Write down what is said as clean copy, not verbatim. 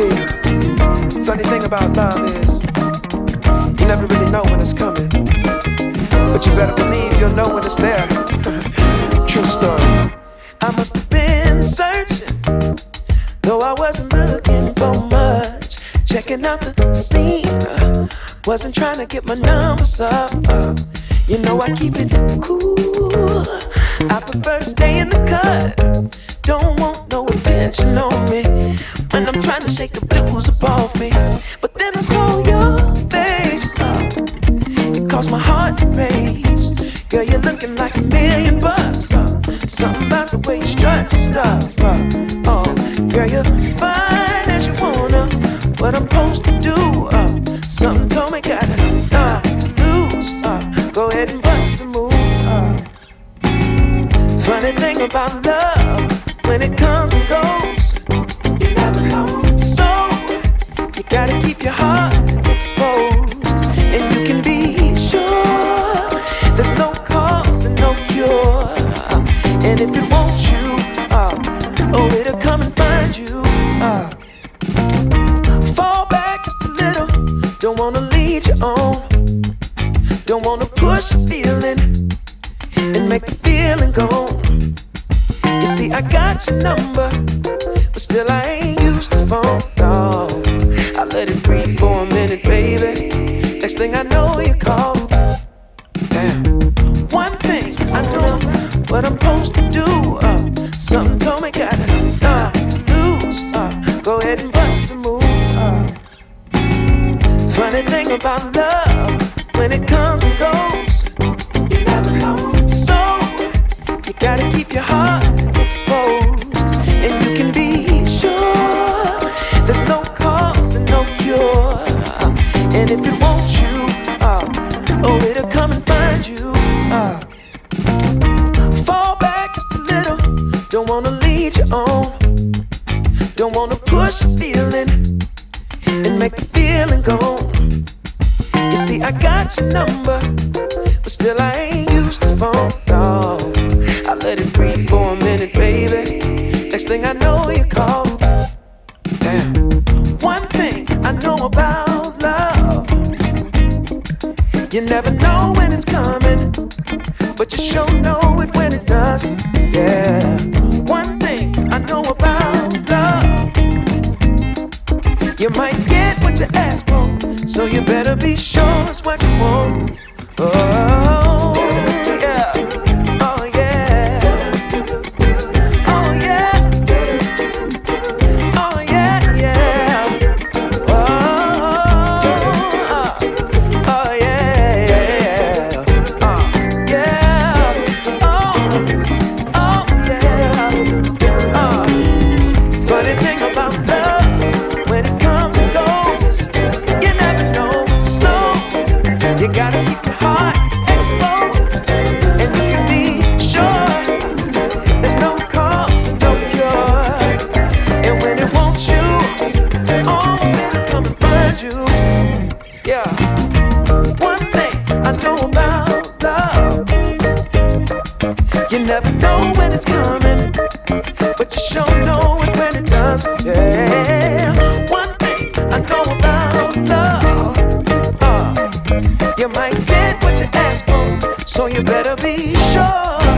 See, funny thing about love is you never really know when it's coming, but you better believe you'll know when it's there. True story. I must have been searching, though I wasn't looking for much. Checking out the scene, wasn't trying to get my numbers up. You know I keep it cool. I prefer to stay in the cut. Don't want no attention on me when I'm trying to shake the blues up off me. But then I saw your face, it caused my heart to race. Girl, you're looking like $1,000,000. Something about the way you strut your stuff. Oh, girl, you're fine as you wanna. What I'm supposed to do? Something told me got time to lose. Go ahead and bust a move. Funny thing about love, when it comes and goes, you never know. So you gotta keep your heart exposed, and you can be sure there's no cause and no cure. And if it wants you, oh, it'll come and find you. Fall back just a little. Don't wanna lead you on. Don't wanna push a feeling and make the feeling gone. You see, I got your number, but still I ain't used the phone. No, I let it breathe for a minute, baby. Next thing I know, you call. Damn. One thing I know what I'm supposed to do. Something told me got time to lose. Go ahead and bust a move. Funny thing about love, when it comes and goes, you never know. So you gotta keep your heart exposed, and you can be sure there's no cause and no cure. And if it wants you, oh, it'll come and find you. Fall back just a little. Don't wanna lead you on. Don't wanna push a feeling and make the feeling gone. You see, I got your number, but still I ain't used the phone. No, I let it breathe for a minute, baby. Next thing I know, you call. Damn. One thing I know about love, you never know when it's coming, but you sure know it when it does. Yeah. One thing I know about love, you might get what you ask for, so you better be sure it's what you want. Oh, yeah. Oh, yeah. Oh, yeah. Oh, yeah, yeah. Oh, oh, yeah, yeah. Yeah. Oh, yeah. Funny thing about love, when it comes and goes, you never know. So you gotta keep your heart exposed, and you can be sure there's no cause and no cure. And when it wants you, oh, it'll come and find you. Yeah. One thing I know about love, you never know when it's coming, but you sure know it when it does. Yeah. One thing I know about love, you might get what you ask for, so you better be sure